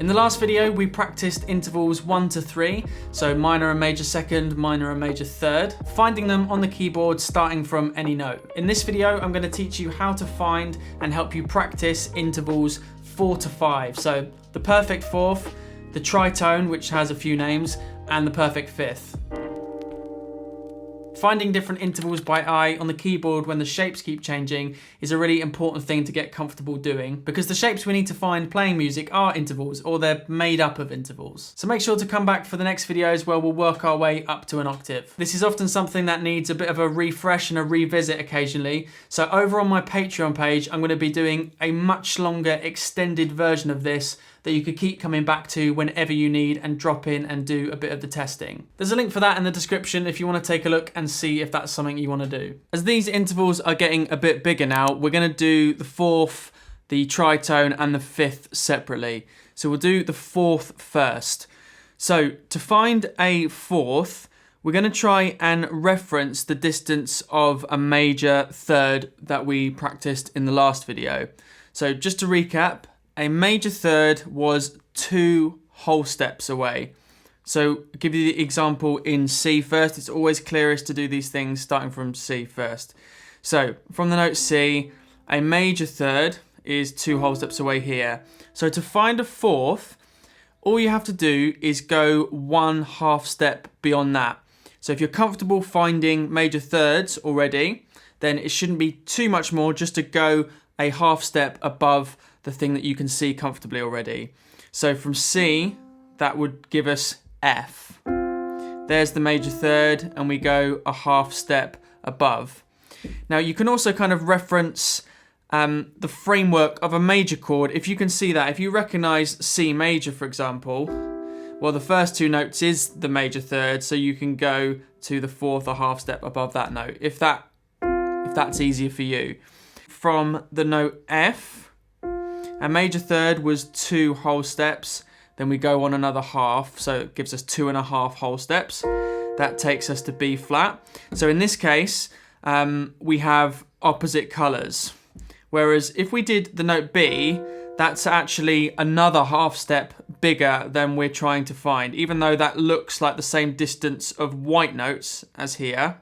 In the last video, we practiced intervals 1 to 3, so minor and major second, minor and major third, finding them on the keyboard starting from any note. In this video, I'm going to teach you how to find and help you practice intervals 4 to 5. So the perfect fourth, the tritone, which has a few names, and the perfect fifth. Finding different intervals by eye on the keyboard when the shapes keep changing is a really important thing to get comfortable doing, because the shapes we need to find playing music are intervals, or they're made up of intervals. So make sure to come back for the next videos where we'll work our way up to an octave. This is often something that needs a bit of a refresh and a revisit occasionally. So over on my Patreon page, I'm going to be doing a much longer extended version of this that you could keep coming back to whenever you need and drop in and do a bit of the testing. There's a link for that in the description if you want to take a look and see if that's something you want to do. As these intervals are getting a bit bigger now, we're going to do the fourth, the tritone, and the fifth separately. So we'll do the fourth first. So to find a fourth, we're going to try and reference the distance of a major third that we practiced in the last video. So just to recap, a major third was 2 whole steps away. So I'll give you the example in C first. It's always clearest to do these things starting from C first. So from the note C, a major third is 2 whole steps away here. So to find a fourth, all you have to do is go 1 half step beyond that. So if you're comfortable finding major thirds already, then it shouldn't be too much more just to go a half step above the thing that you can see comfortably already. So from C, that would give us F. There's the major third, and we go a half step above. Now you can also kind of reference the framework of a major chord. If you can see that, if you recognize C major, for example, well, the first 2 notes is the major third, so you can go to the fourth a half step above that note, if that's easier for you. From the note F, a major third was 2 whole steps, then we go on another half, so it gives us 2.5 whole steps. That takes us to B flat. So in this case, we have opposite colours. Whereas if we did the note B, that's actually another half step bigger than we're trying to find. Even though that looks like the same distance of white notes as here,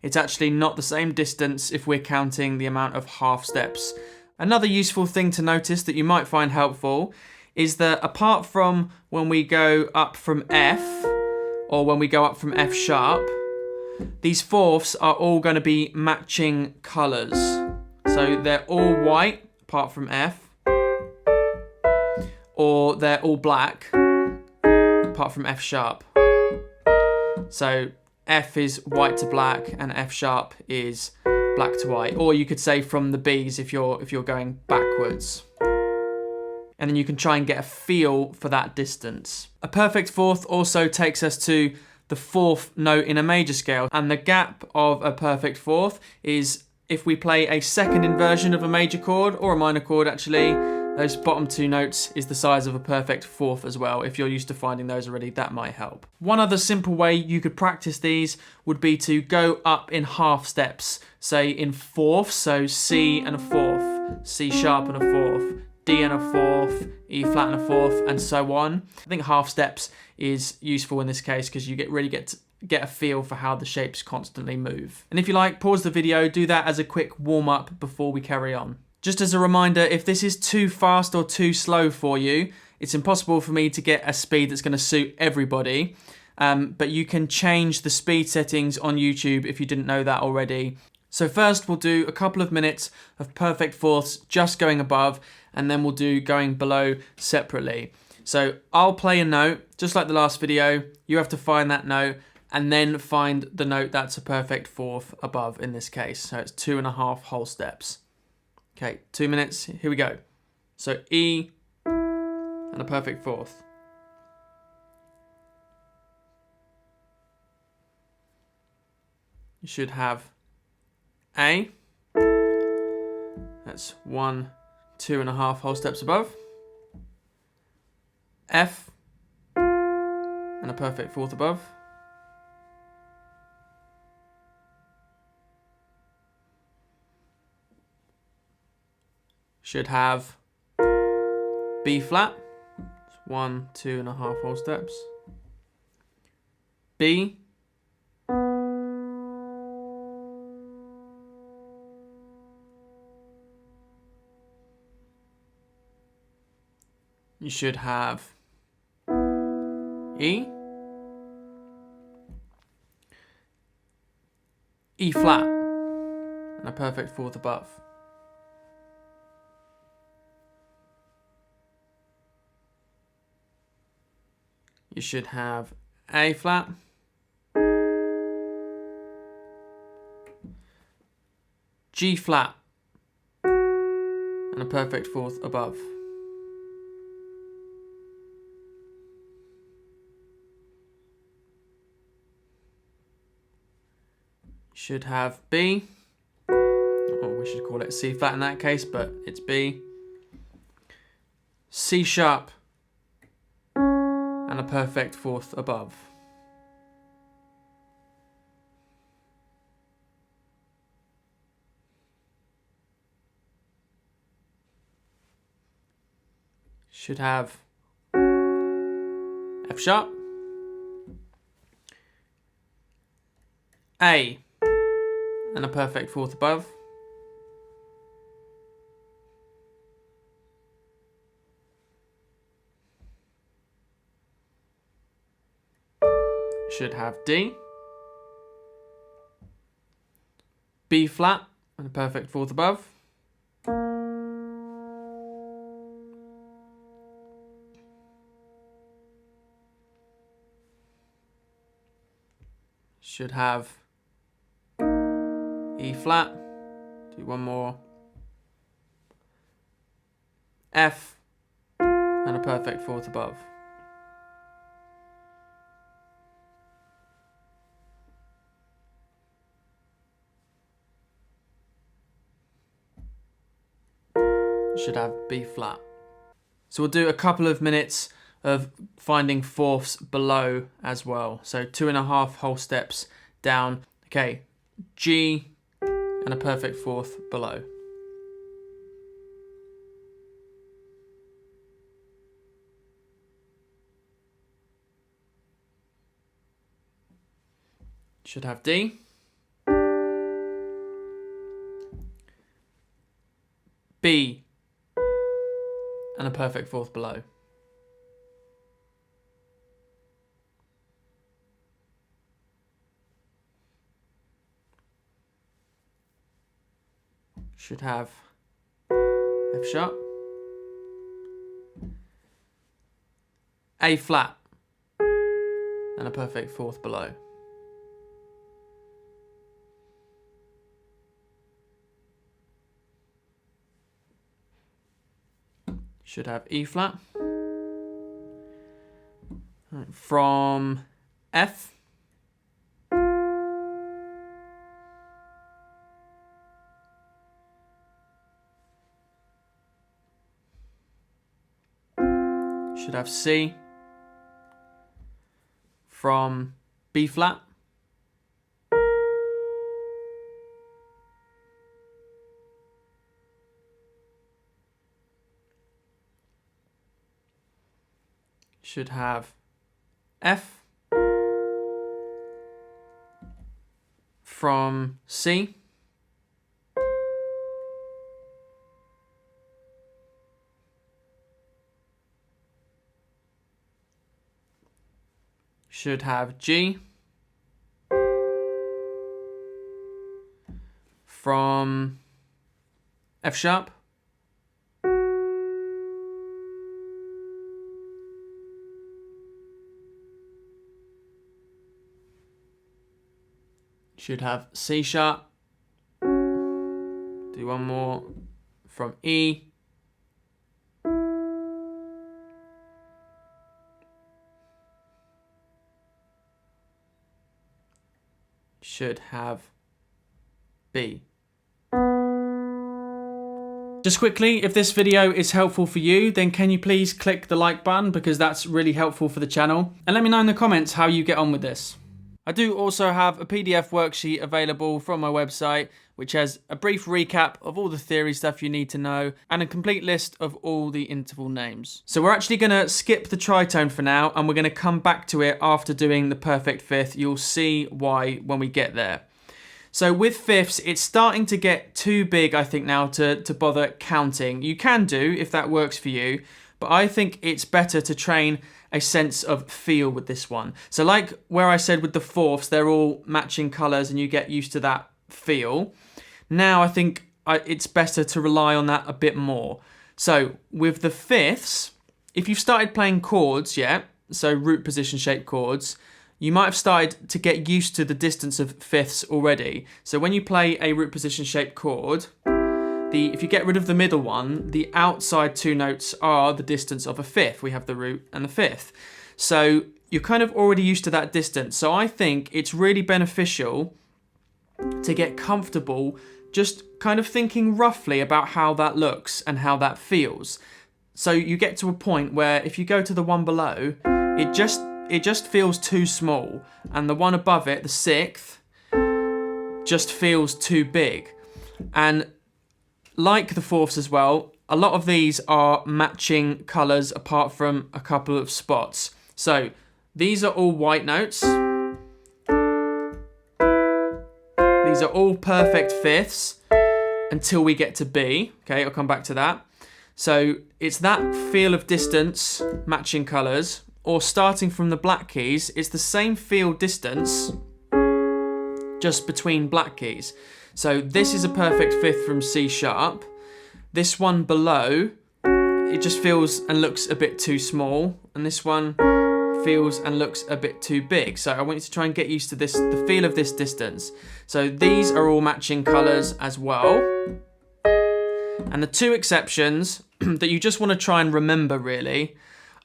it's actually not the same distance if we're counting the amount of half steps. Another useful thing to notice that you might find helpful is that apart from when we go up from F, or when we go up from F sharp, these fourths are all going to be matching colours. So they're all white apart from F, or they're all black apart from F sharp. So F is white to black and F sharp is black to white, or you could say from the B's if you're going backwards. And then you can try and get a feel for that distance. A perfect fourth also takes us to the 4th note in a major scale, and the gap of a perfect fourth is if we play a second inversion of a major chord, or a minor chord actually. Those bottom 2 notes is the size of a perfect fourth as well. If you're used to finding those already, that might help. One other simple way you could practice these would be to go up in half steps, say in fourths, so C and a fourth, C sharp and a fourth, D and a fourth, E flat and a fourth, and so on. I think half steps is useful in this case because you really get to get a feel for how the shapes constantly move. And if you like, pause the video, do that as a quick warm-up before we carry on. Just as a reminder, if this is too fast or too slow for you, it's impossible for me to get a speed that's going to suit everybody. But you can change the speed settings on YouTube if you didn't know that already. So first we'll do a couple of minutes of perfect fourths just going above, and then we'll do going below separately. So I'll play a note, just like the last video. You have to find that note, and then find the note that's a perfect fourth above in this case. So it's 2.5 whole steps. Okay, 2 minutes, here we go. So E and a perfect fourth. You should have A, that's 1, 2.5 whole steps above. F and a perfect fourth above. should have B flat, 1, 2.5 whole steps. B. You should have E. E flat, and a perfect fourth above. You should have A flat, G flat, and a perfect fourth above. Should have B, or we should call it C flat in that case, but it's B. C sharp, and a perfect fourth above. Should have F sharp, A, and a perfect fourth above. Should have D, B flat, and a perfect fourth above. Should have E flat, do one more, F, and a perfect fourth above. Should have B flat. So we'll do a couple of minutes of finding fourths below as well. So 2.5 whole steps down. Okay, G, and a perfect fourth below. Should have D, B, and a perfect fourth below. Should have F sharp, A flat, and a perfect fourth below. Should have E flat. Right, from F, should have C, from B flat, should have F, from C, should have G, from F sharp, should have C sharp, do one more, from E, should have B. Just quickly, if this video is helpful for you, then can you please click the like button, because that's really helpful for the channel. And let me know in the comments how you get on with this. I do also have a PDF worksheet available from my website, which has a brief recap of all the theory stuff you need to know and a complete list of all the interval names. So we're actually going to skip the tritone for now, and we're going to come back to it after doing the perfect fifth. You'll see why when we get there. So with fifths, it's starting to get too big, I think, now to bother counting. You can do if that works for you, but I think it's better to train a sense of feel with this one. So like where I said with the fourths, they're all matching colours and you get used to that feel. Now I think it's better to rely on that a bit more. So with the fifths, if you've started playing chords yet, so root position shaped chords, you might have started to get used to the distance of fifths already. So when you play a root position shaped chord, if you get rid of the middle one, the outside two notes are the distance of a fifth. We have the root and the fifth. So you're kind of already used to that distance. So I think it's really beneficial to get comfortable just kind of thinking roughly about how that looks and how that feels. So you get to a point where if you go to the one below, it just feels too small, and the one above it, the sixth, just feels too big. And like the fourths as well, a lot of these are matching colours apart from a couple of spots. So these are all white notes. These are all perfect fifths until we get to B. Okay, I'll come back to that. So it's that feel of distance, matching colours, or starting from the black keys, it's the same feel distance, just between black keys. So this is a perfect fifth from C sharp. This one below, it just feels and looks a bit too small. And this one feels and looks a bit too big. So I want you to try and get used to this, the feel of this distance. So these are all matching colours as well. And the two exceptions that you just want to try and remember really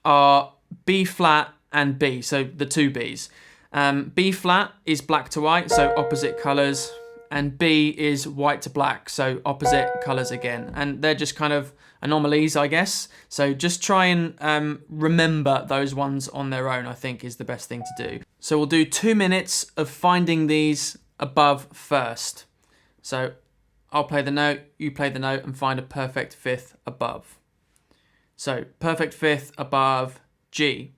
are B flat and B, so the two Bs. B flat is black to white, so opposite colours, and B is white to black, so opposite colours again. And they're just kind of anomalies, I guess. So just try and remember those ones on their own, I think is the best thing to do. So we'll do 2 minutes of finding these above first. So I'll play the note, you play the note, and find a perfect fifth above. So perfect fifth above G.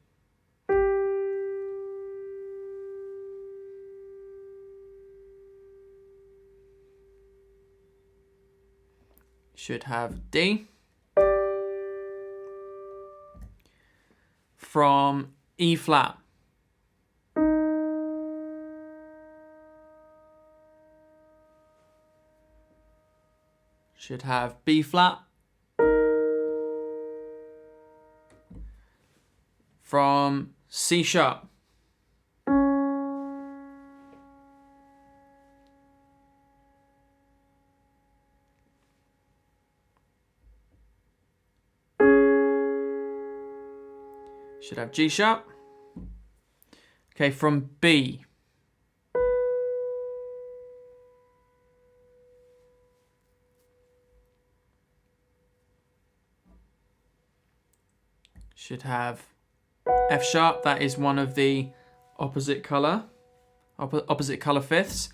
Should have D. From E flat. Should have B flat. From C sharp. Should have G sharp. Okay, from B. Should have F sharp. That is one of the opposite color fifths.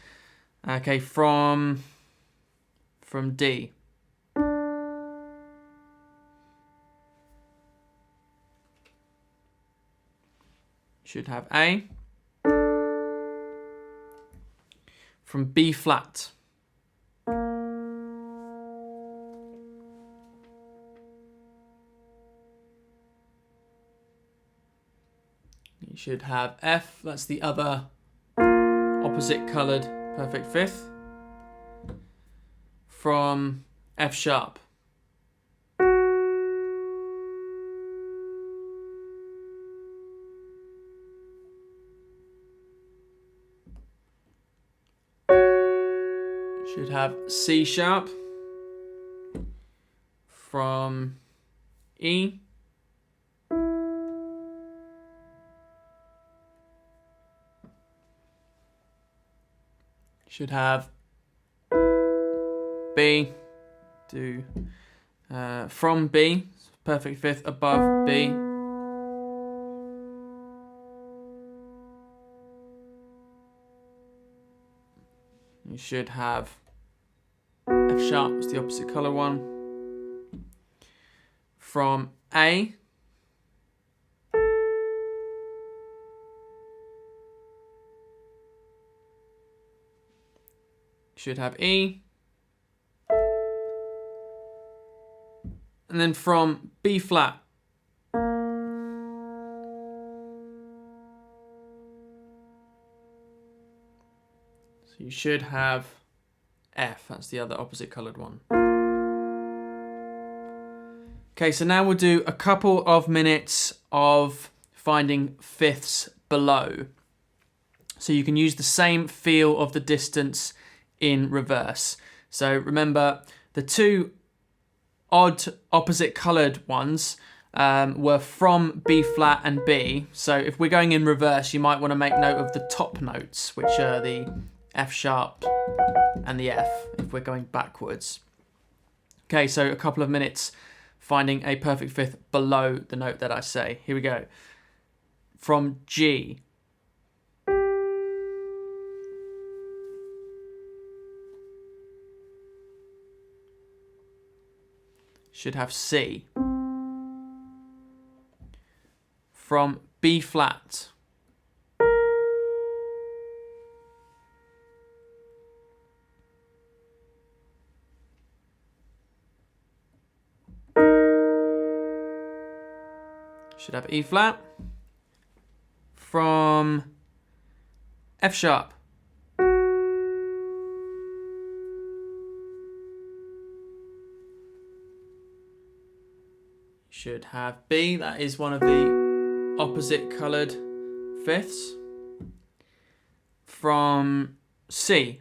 Okay, from D. Should have A. From B flat. You should have F, that's the other opposite coloured perfect fifth. From F sharp. Should have C sharp. From E. Should have B, from B, perfect fifth above B. You should have F sharp, it's the opposite colour one. From A, should have E. And then from B flat, so you should have F, that's the other opposite coloured one. Okay, so now we'll do a couple of minutes of finding fifths below. So you can use the same feel of the distance in reverse. So remember, the two odd opposite coloured ones were from B flat and B. So if we're going in reverse, you might want to make note of the top notes, which are the F sharp and the F, if we're going backwards. Okay, so a couple of minutes finding a perfect fifth below the note that I say. Here we go. From G. Should have C. From B flat. Should have E flat. From F sharp. Should have B, that is one of the opposite coloured fifths. From C.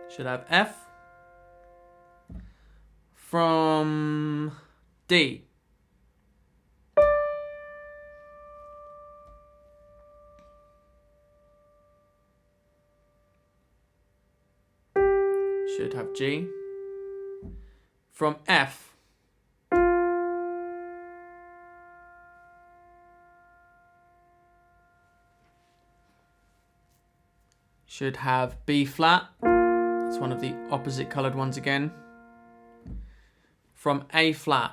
Should have F. From D. Should have G. From F. Should have B flat. That's one of the opposite coloured ones again. From A flat.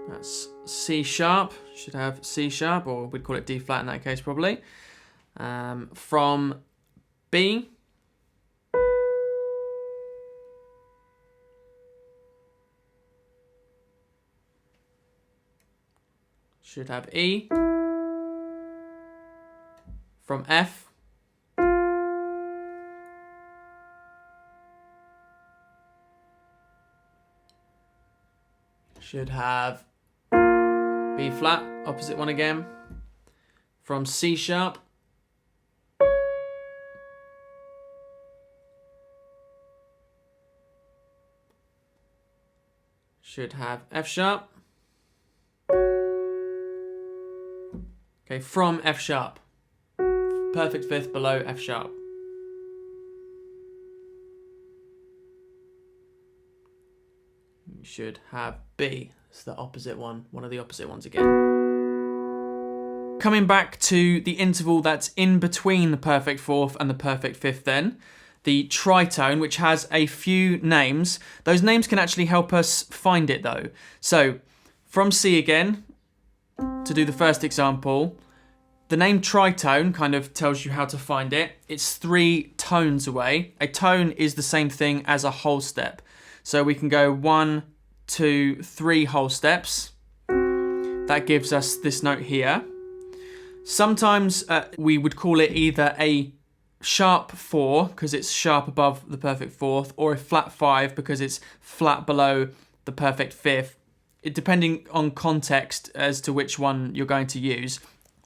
That's C sharp. Should have C sharp, or we'd call it D flat in that case probably. From B. Should have E. From F. Should have B flat, opposite one again. From C sharp. Should have F sharp. Okay, from F sharp. Perfect fifth below F sharp. You should have B. It's the opposite one of the opposite ones again. Coming back to the interval that's in between the perfect fourth and the perfect fifth then, the tritone, which has a few names. Those names can actually help us find it though. So, from C again, to do the first example, the name tritone kind of tells you how to find it. It's 3 tones away. A tone is the same thing as a whole step. So we can go 1, 2, 3 whole steps. That gives us this note here. Sometimes we would call it either a sharp 4 because it's sharp above the perfect fourth, or a flat 5 because it's flat below the perfect fifth. Depending on context as to which one you're going to use.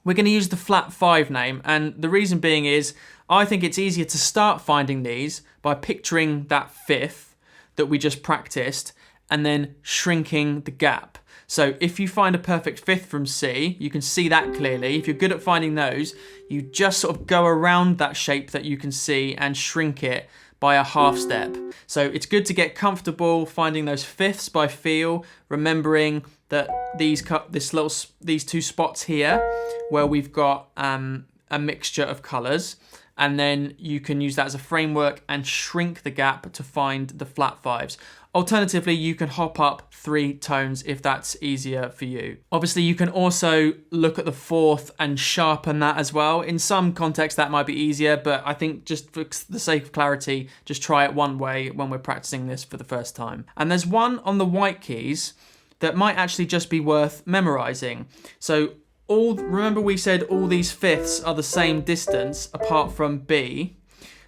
We're going to use the flat 5 name, and the reason being is I think it's easier to start finding these by picturing that fifth that we just practiced, and then shrinking the gap. So if you find a perfect fifth from C, you can see that clearly. If you're good at finding those, you just sort of go around that shape that you can see and shrink it by a half step. So it's good to get comfortable finding those fifths by feel, remembering that these two spots here where we've got a mixture of colors, and then you can use that as a framework and shrink the gap to find the flat fives. Alternatively, you can hop up 3 tones if that's easier for you. Obviously, you can also look at the fourth and sharpen that as well. In some contexts, that might be easier, but I think just for the sake of clarity, just try it one way when we're practicing this for the first time. And there's one on the white keys that might actually just be worth memorizing. So remember we said all these fifths are the same distance apart from B.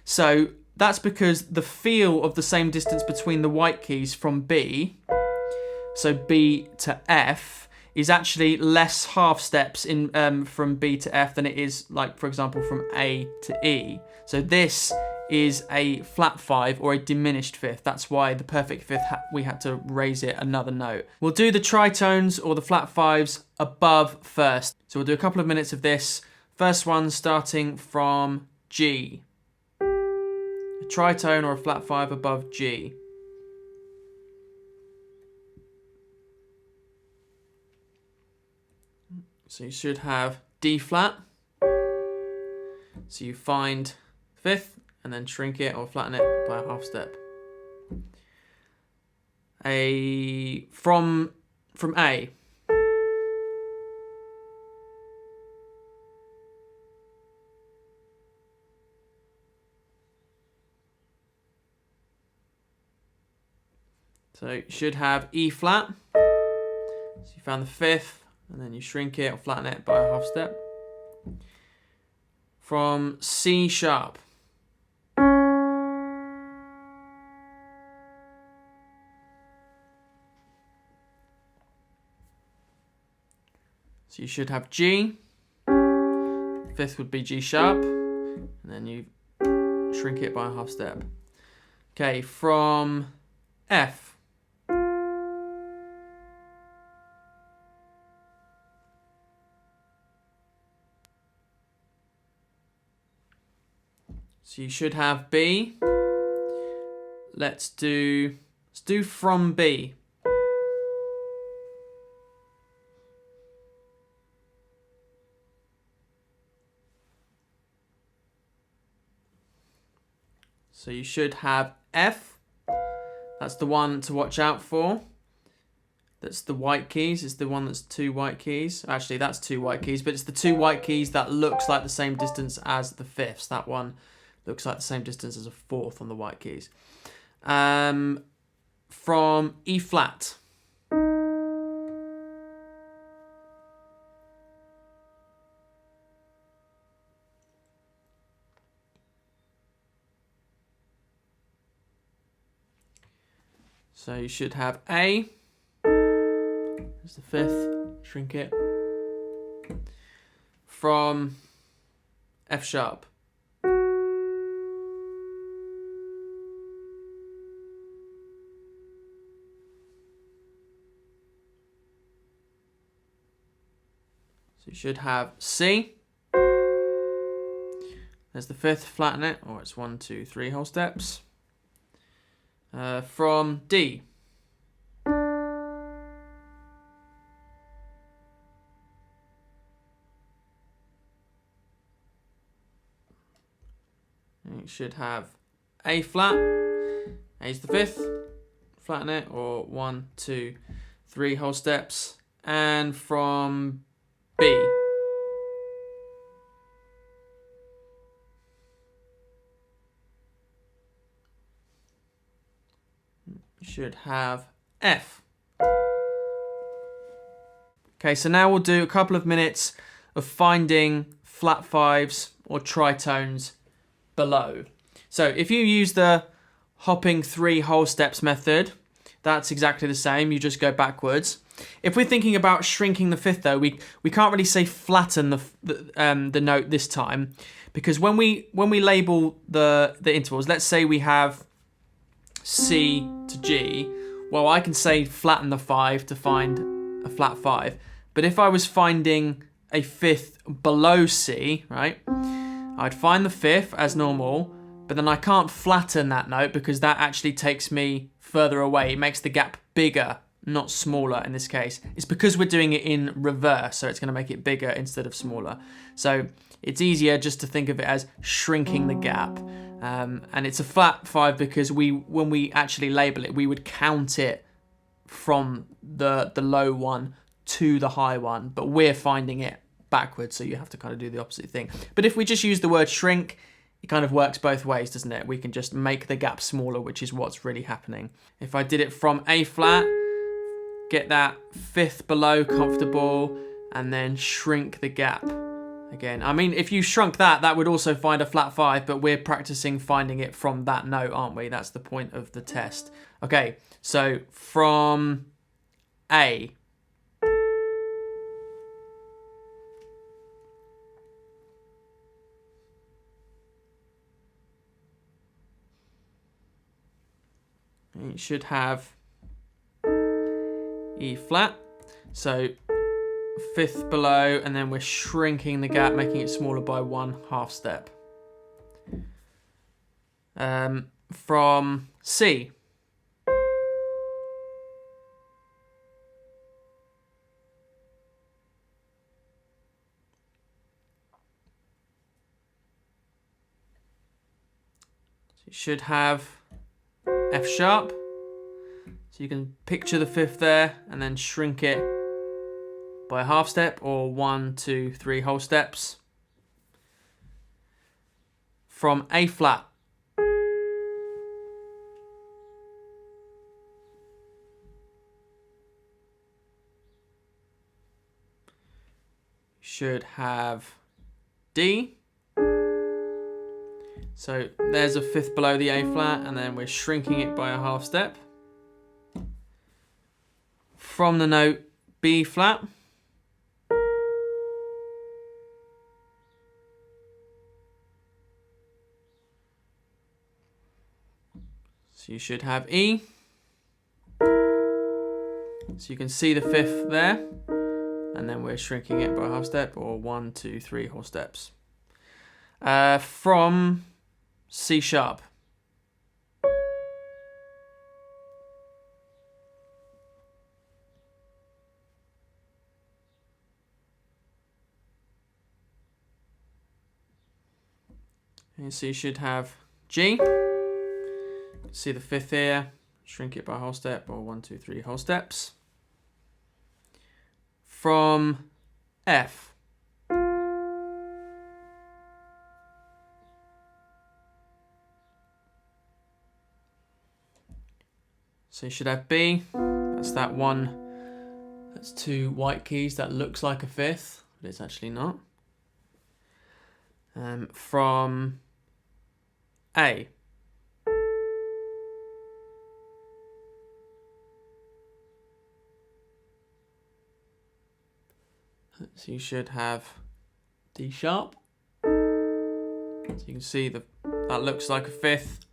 So that's because the feel of the same distance between the white keys from B, so B to F, is actually less half steps in from B to F than it is, like, for example, from A to E. So this is a flat five or a diminished fifth. That's why the perfect fifth, we had to raise it another note. We'll do the tritones or the flat fives above first. So we'll do a couple of minutes of this. First one starting from G. A tritone or a flat five above G. So you should have D flat. So you find fifth and then shrink it or flatten it by a half step. From A. So you should have E flat. So you found the fifth, and then you shrink it or flatten it by a half step. From C sharp. So you should have G. Fifth would be G sharp, and then you shrink it by a half step. Okay, from F. So you should have B. Let's do from B. So you should have F. That's the one to watch out for. That's the white keys. It's the one that's 2 white keys. Actually, that's 2 white keys, but it's the 2 white keys that looks like the same distance as the fifths. That one looks like the same distance as a fourth on the white keys. From E flat. So you should have A. There's the fifth. Shrink it. From F sharp. So you should have C. There's the fifth, flatten it, or it's 1, 2, 3 whole steps. From D. And you should have A flat. A's the fifth, flatten it, or 1, 2, 3 whole steps. And from B. You should have F. Okay, so now we'll do a couple of minutes of finding flat fives or tritones below. So if you use the hopping 3 whole steps method, that's exactly the same. You just go backwards. If we're thinking about shrinking the fifth, though, we can't really say flatten the note this time, because when we label the intervals, let's say we have C to G, well, I can say flatten the 5 to find a flat 5. But if I was finding a 5th below C, right, I'd find the 5th as normal, but then I can't flatten that note because that actually takes me further away. It makes the gap bigger, not smaller in this case. It's because we're doing it in reverse, so it's going to make it bigger instead of smaller. So it's easier just to think of it as shrinking the gap. And it's a flat 5 because when we actually label it, we would count it from the low one to the high one, but we're finding it backwards, so you have to kind of do the opposite thing. But if we just use the word shrink, it kind of works both ways, doesn't it? We can just make the gap smaller, which is what's really happening. If I did it from A flat, get that 5th below comfortable, and then shrink the gap again. I mean, if you shrunk that, that would also find a flat 5, but we're practicing finding it from that note, aren't we? That's the point of the test. Okay, so from A. You should have E flat, so 5th below, and then we're shrinking the gap, making it smaller by 1/2 step. From C. So you should have F sharp, so you can picture the 5th there and then shrink it by 1/2 step or 1, 2, 3 whole steps. From A flat. Should have D. So there's a 5th below the A flat, and then we're shrinking it by 1/2 step. From the note B flat. So you should have E. So you can see the 5th there, and then we're shrinking it by 1/2 step or 1, 2, 3 whole steps. From C sharp. And so you should have G. See the 5th here, shrink it by 1/2 step or 1, 2, 3 whole steps. From F. So you should have B. That's that one. That's 2 white keys that looks like a 5th, but it's actually not. From A. So you should have D sharp. So you can see that looks like a 5th.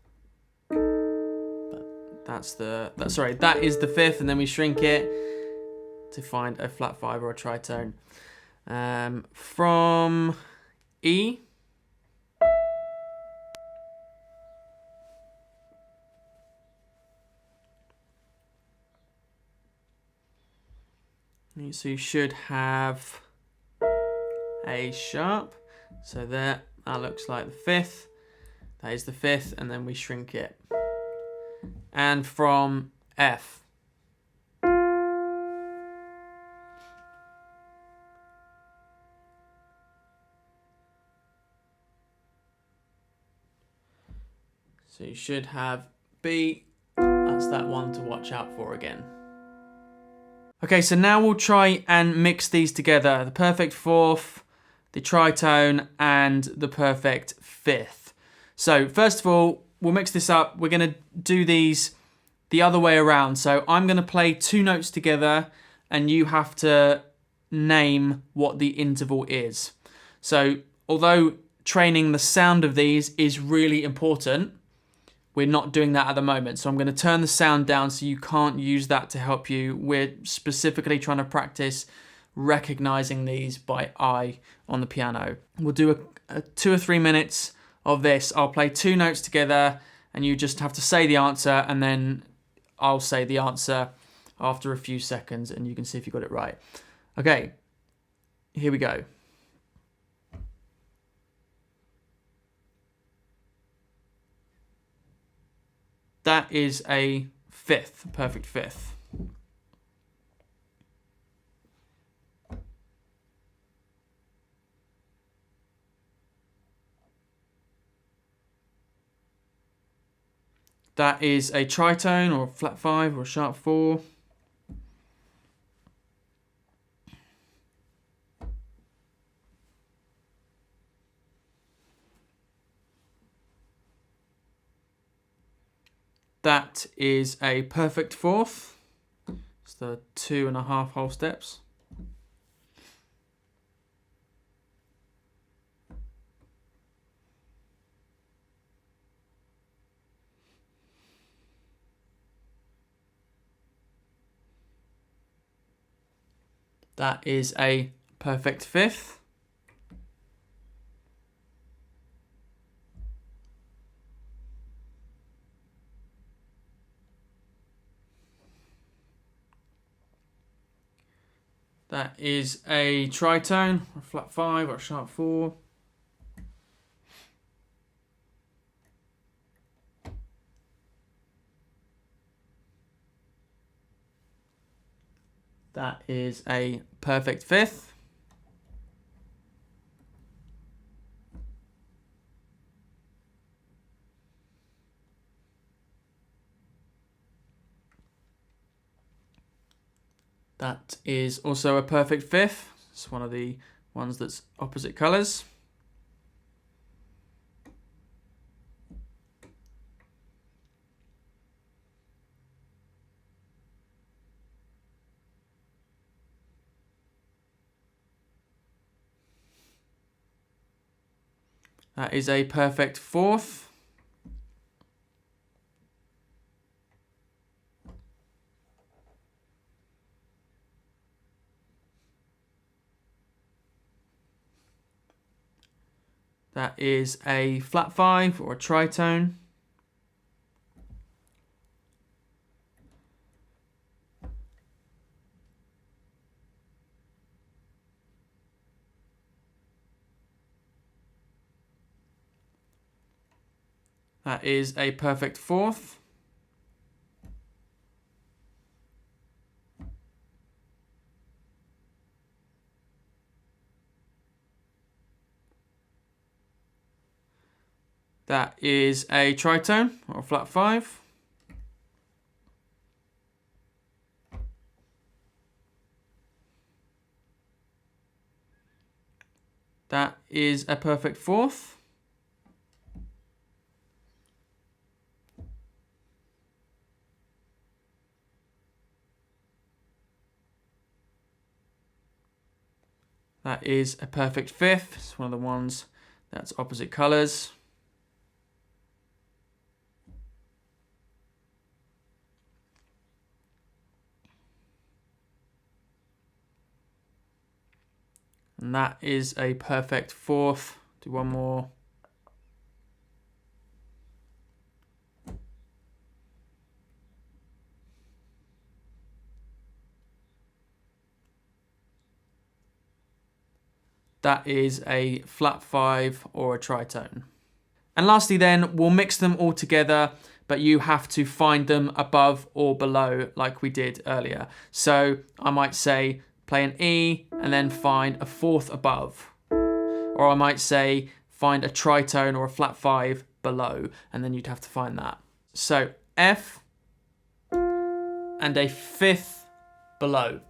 That is the 5th, and then we shrink it to find a flat 5 or a tritone. From E. So you should have A sharp. So that looks like the 5th. That is the 5th, and then we shrink it. And from F. So you should have B. That's that one to watch out for again. Okay, so now we'll try and mix these together. The perfect 4th, the tritone, and the perfect 5th. So first of all, we'll mix this up. We're going to do these the other way around. So I'm going to play 2 notes together, and you have to name what the interval is. So although training the sound of these is really important, we're not doing that at the moment. So I'm going to turn the sound down so you can't use that to help you. We're specifically trying to practice recognizing these by eye on the piano. We'll do a 2 or 3 minutes of this. I'll play 2 notes together and you just have to say the answer, and then I'll say the answer after a few seconds and you can see if you got it right. Okay, here we go. That is a fifth, perfect fifth. That is a tritone or a flat 5 or a sharp 4. That is a perfect fourth. It's the 2.5 whole steps. That is a perfect fifth. That is a tritone, or a flat 5 or a sharp 4. That is a perfect fifth. That is also a perfect fifth. It's one of the ones that's opposite colours. That is a perfect fourth. That is a flat 5 or a tritone. That is a perfect fourth. That is a tritone or a flat 5. That is a perfect fourth. That is a perfect fifth. It's one of the ones that's opposite colours. And that is a perfect fourth. Do one more. That is a flat 5 or a tritone. And lastly then, we'll mix them all together, but you have to find them above or below like we did earlier. So I might say play an E and then find a fourth above. Or I might say find a tritone or a flat 5 below, and then you'd have to find that. So F and a fifth below.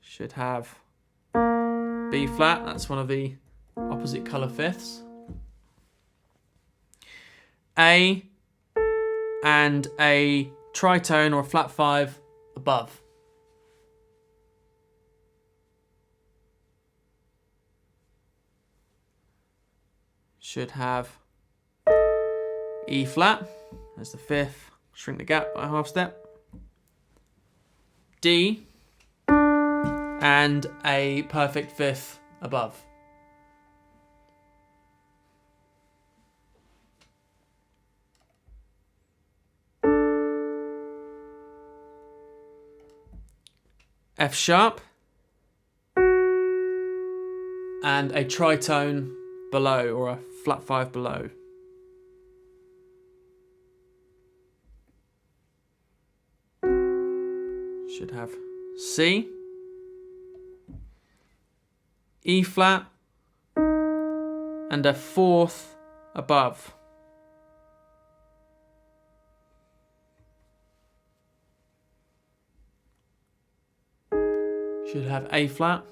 Should have B flat, that's one of the opposite colour fifths. A and a tritone or a flat 5 above. should have E flat as the fifth, shrink the gap by a half step, D, and a perfect fifth above. F sharp, and a tritone below, or a flat 5 below. Should have C, E flat, and a fourth above. Should have A flat,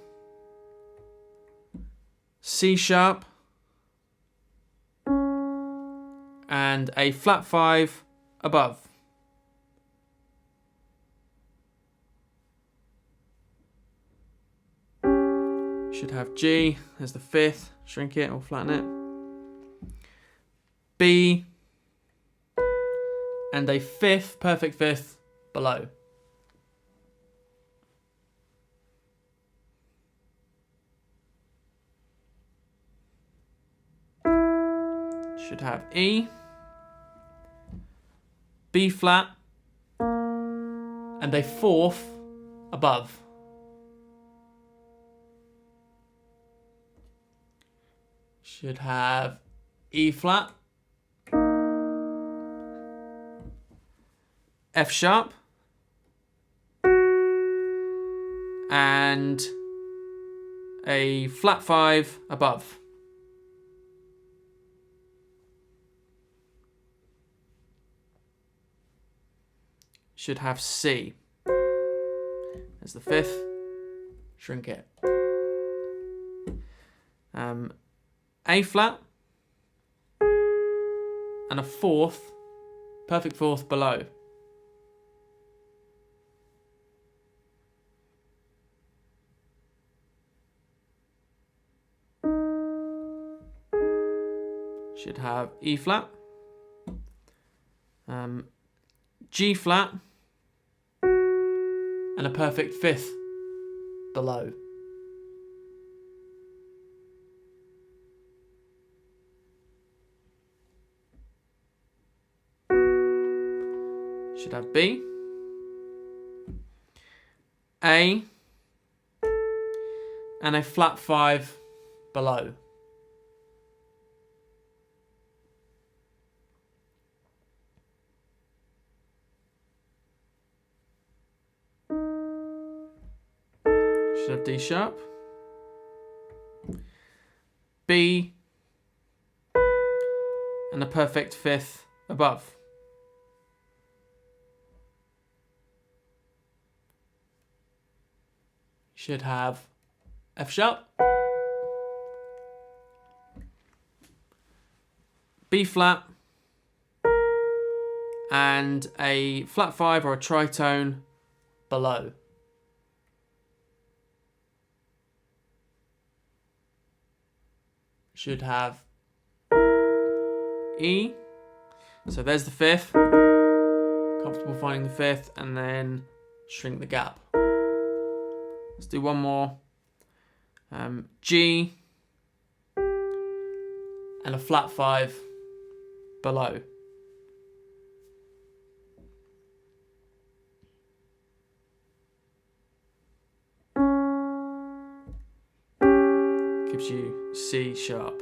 C sharp, and a flat 5 above. Should have G as the fifth, shrink it or flatten it. B, and a fifth, perfect fifth below. Should have E, B flat, and a fourth above. Should have E flat, F sharp, and a flat 5 above. Should have C as the fifth, shrink it. A flat, and a fourth, perfect fourth below. Should have E flat, G flat, and a perfect fifth below. Should have B, A, and a flat 5 below. Should have D sharp, B, and a perfect fifth above. Should have F sharp, B flat, and a flat 5 or a tritone below. Should have E, so there's the fifth, comfortable finding the fifth, and then shrink the gap. Let's do one more. G, and a flat 5 below. Gives you C sharp.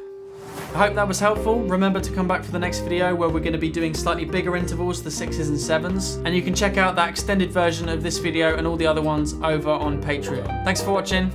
I hope that was helpful. Remember to come back for the next video where we're going to be doing slightly bigger intervals, the 6s and 7s. And you can check out that extended version of this video and all the other ones over on Patreon. Thanks for watching.